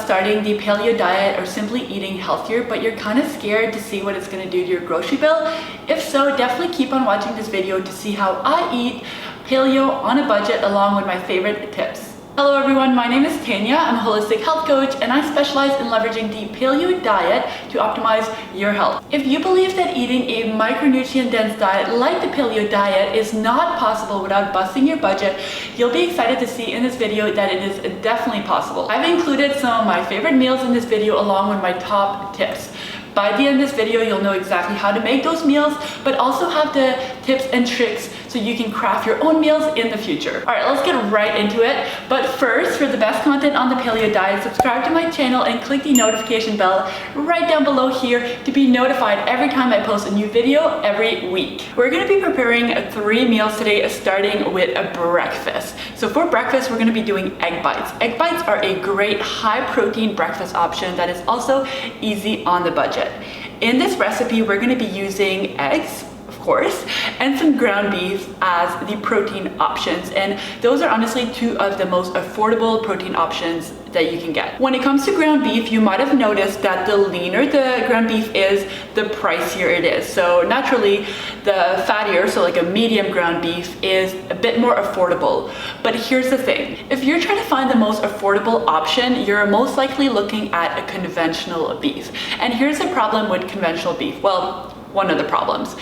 starting the paleo diet or simply eating healthier, but you're kind of scared to see what it's going to do to your grocery bill? If so, definitely keep on watching this video to see how I eat paleo on a budget along with my favorite tips. Hello everyone, my name is Tanya. I'm a holistic health coach and I specialize in leveraging the paleo diet to optimize your health. If you believe that eating a micronutrient dense diet like the paleo diet is not possible without busting your budget, you'll be excited to see in this video that it is definitely possible. I've included some of my favorite meals in this video along with my top tips. By the end of this video, you'll know exactly how to make those meals, but also have the tips and tricks so you can craft your own meals in the future. All right, let's get right into it. But first, for the best content on the paleo diet, subscribe to my channel and click the notification bell right down below here to be notified every time I post a new video every week. We're gonna be preparing 3 meals today, starting with a breakfast. So for breakfast, we're gonna be doing egg bites. Egg bites are a great high protein breakfast option that is also easy on the budget. In this recipe, we're gonna be using eggs, of course, and some ground beef as the protein options. And those are honestly 2 of the most affordable protein options that you can get. When it comes to ground beef, you might have noticed that the leaner the ground beef is, the pricier it is. So naturally, the fattier, so like a medium ground beef, is a bit more affordable. But here's the thing, if you're trying to find the most affordable option, you're most likely looking at a conventional beef. And here's the problem with conventional beef. Well, one of the problems.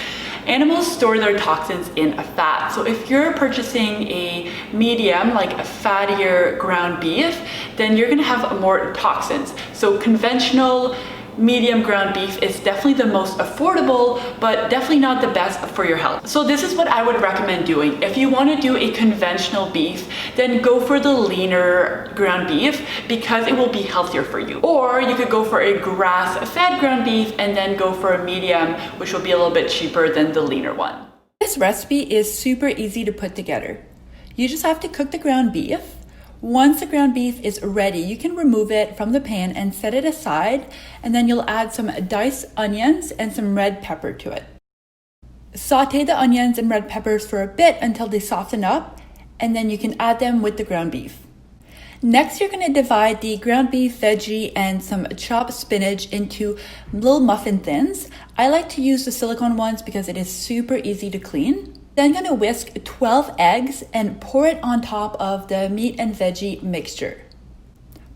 Animals store their toxins in fat. So if you're purchasing a medium, like a fattier ground beef, then you're gonna have more toxins. So conventional medium ground beef is definitely the most affordable, but definitely not the best for your health. So this is what I would recommend doing. If you want to do a conventional beef, then go for the leaner ground beef because it will be healthier for you. Or you could go for a grass-fed ground beef and then go for a medium, which will be a little bit cheaper than the leaner one. This recipe is super easy to put together. You just have to cook the ground beef. Once the ground beef is ready, you can remove it from the pan and set it aside, and then you'll add some diced onions and some red pepper to it. Saute the onions and red peppers for a bit until they soften up, and then you can add them with the ground beef. Next, you're going to divide the ground beef, veggie, and some chopped spinach into little muffin thins. I like to use the silicone ones because it is super easy to clean. Then I'm gonna whisk 12 eggs and pour it on top of the meat and veggie mixture.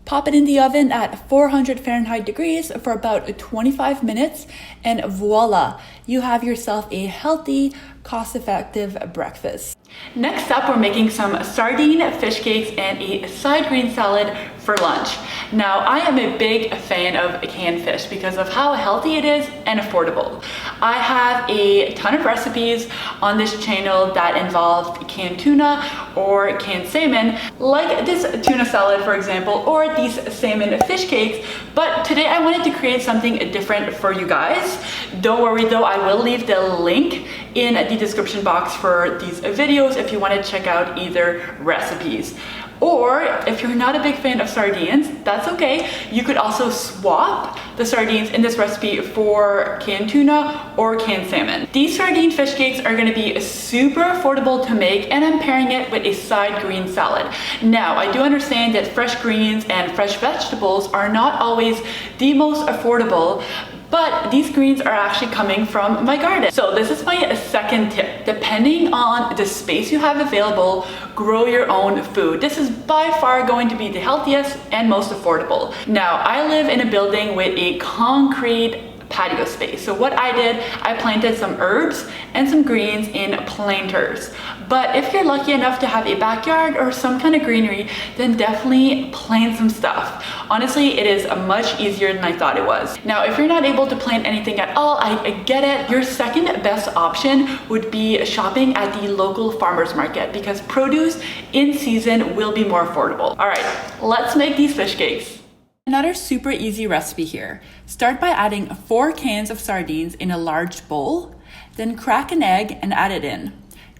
Pop it in the oven at 400 Fahrenheit degrees for about 25 minutes, and voila, you have yourself a healthy, cost-effective breakfast. Next up, we're making some sardine fish cakes and a side green salad for lunch. Now, I am a big fan of canned fish because of how healthy it is and affordable. I have a ton of recipes on this channel that involve canned tuna or canned salmon, like this tuna salad, for example, or these salmon fish cakes. But today I wanted to create something different for you guys. Don't worry though, I will leave the link in the description box for these videos if you want to check out either recipes. Or if you're not a big fan of sardines, that's okay. You could also swap the sardines in this recipe for canned tuna or canned salmon. These sardine fish cakes are gonna be super affordable to make, and I'm pairing it with a side green salad. Now, I do understand that fresh greens and fresh vegetables are not always the most affordable, but these greens are actually coming from my garden. So this is my second tip. Depending on the space you have available, grow your own food. This is by far going to be the healthiest and most affordable. Now, I live in a building with a concrete patio space. So what I did, I planted some herbs and some greens in planters. But if you're lucky enough to have a backyard or some kind of greenery, then definitely plant some stuff. Honestly, it is much easier than I thought it was. Now, if you're not able to plant anything at all, I get it. Your second best option would be shopping at the local farmer's market because produce in season will be more affordable. All right, let's make these fish cakes. Another super easy recipe here. Start by adding 4 cans of sardines in a large bowl, then crack an egg and add it in.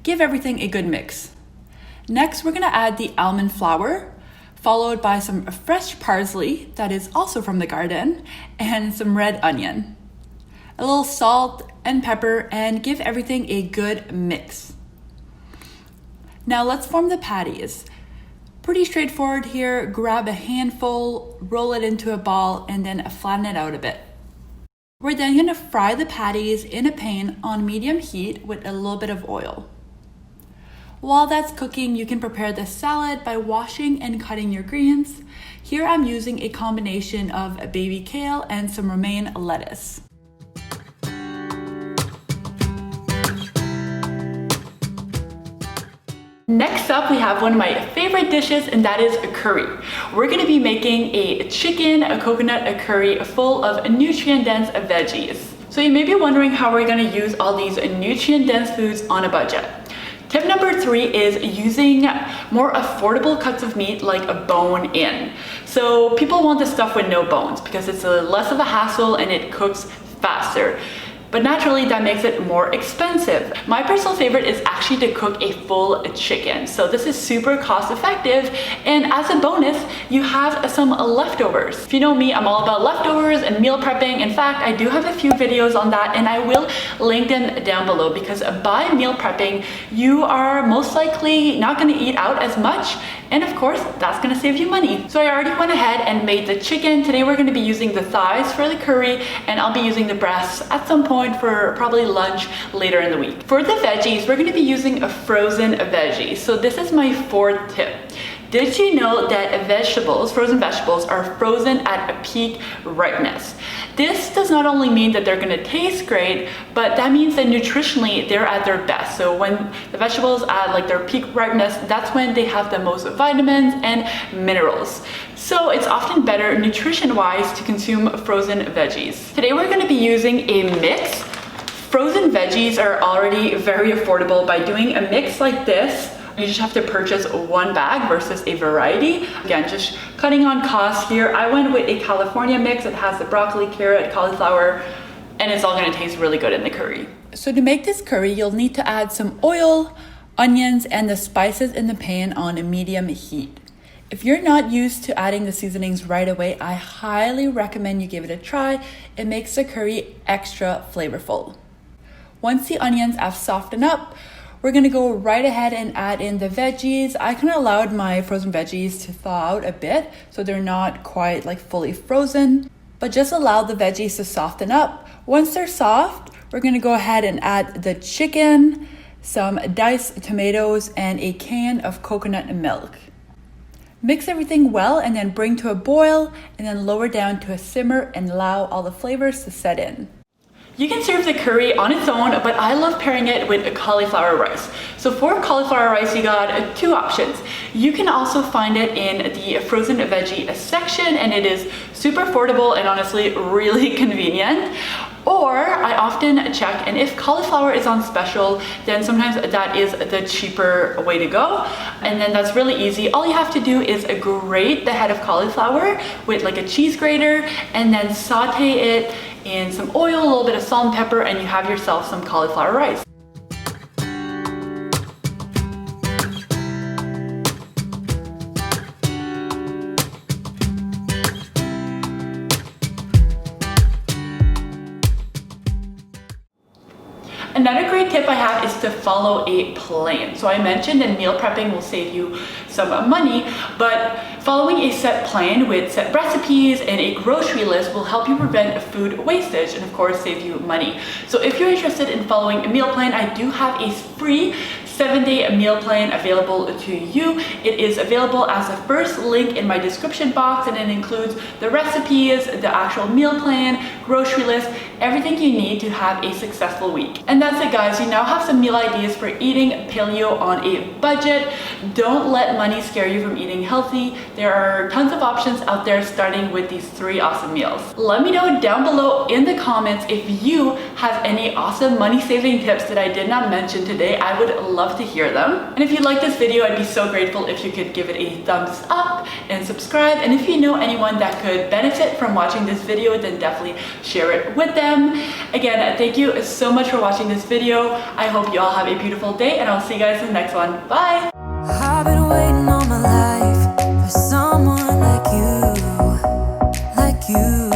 Give everything a good mix. Next, we're gonna add the almond flour, followed by some fresh parsley that is also from the garden, and some red onion. A little salt and pepper, and give everything a good mix. Now let's form the patties. Pretty straightforward here. Grab a handful, roll it into a ball, and then flatten it out a bit. We're then gonna fry the patties in a pan on medium heat with a little bit of oil. While that's cooking, you can prepare the salad by washing and cutting your greens. Here I'm using a combination of baby kale and some romaine lettuce. Next up, we have one of my favorite dishes, and that is a curry. We're gonna be making a chicken, a coconut curry full of nutrient-dense veggies. So you may be wondering how we're gonna use all these nutrient-dense foods on a budget. Tip number 3 is using more affordable cuts of meat like a bone-in. So people want the stuff with no bones because it's less of a hassle and it cooks faster. But naturally that makes it more expensive. My personal favorite is actually to cook a full chicken. So this is super cost effective, and as a bonus, you have some leftovers. If you know me, I'm all about leftovers and meal prepping. In fact, I do have a few videos on that, and I will link them down below, because by meal prepping, you are most likely not gonna eat out as much, and of course, that's gonna save you money. So I already went ahead and made the chicken. Today we're gonna be using the thighs for the curry, and I'll be using the breasts at some point for probably lunch later in the week. For the veggies, we're gonna be using a frozen veggie. So this is my 4th tip. Did you know that frozen vegetables are frozen at a peak ripeness? This does not only mean that they're gonna taste great, but that means that nutritionally they're at their best. So when the vegetables at like their peak ripeness, that's when they have the most vitamins and minerals. So it's often better nutrition-wise to consume frozen veggies. Today we're gonna be using a mix. Frozen veggies are already very affordable. By doing a mix like this, you just have to purchase one bag versus a variety. Again, just cutting on costs here. I went with a California mix. It has the broccoli, carrot, cauliflower, and it's all gonna taste really good in the curry. So to make this curry, you'll need to add some oil, onions, and the spices in the pan on a medium heat. If you're not used to adding the seasonings right away, I highly recommend you give it a try. It makes the curry extra flavorful. Once the onions have softened up, we're gonna go right ahead and add in the veggies. I kind of allowed my frozen veggies to thaw out a bit, so they're not quite like fully frozen, but just allow the veggies to soften up. Once they're soft, we're gonna go ahead and add the chicken, some diced tomatoes, and a can of coconut milk. Mix everything well and then bring to a boil, and then lower down to a simmer and allow all the flavors to set in. You can serve the curry on its own, but I love pairing it with a cauliflower rice. So for cauliflower rice, you got 2 options. You can also find it in the frozen veggie section, and it is super affordable and honestly really convenient. Or I often check, and if cauliflower is on special, then sometimes that is the cheaper way to go. And then that's really easy. All you have to do is grate the head of cauliflower with like a cheese grater, and then saute it in some oil, a little bit of salt and pepper, and you have yourself some cauliflower rice. Another great tip I have is to follow a plan. So I mentioned that meal prepping will save you some money, but following a set plan with set recipes and a grocery list will help you prevent food wastage and of course save you money. So if you're interested in following a meal plan, I do have a free 7-day meal plan available to you. It is available as the first link in my description box, and it includes the recipes, the actual meal plan, grocery list, everything you need to have a successful week. And that's it, guys. You now have some meal ideas for eating paleo on a budget. Don't let money scare you from eating healthy. There are tons of options out there, starting with these 3 awesome meals. Let me know down below in the comments if you have any awesome money saving tips that I did not mention today. I would love to hear them. And if you like this video, I'd be so grateful if you could give it a thumbs up and subscribe. And if you know anyone that could benefit from watching this video, then definitely share it with them. Again, thank you so much for watching this video. I hope you all have a beautiful day, and I'll see you guys in the next one. Bye! I've been waiting all my life for someone like you, like you.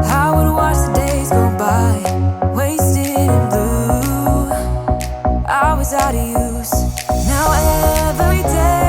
I would watch the days go by, wasted in blue. I was out of use. Now every day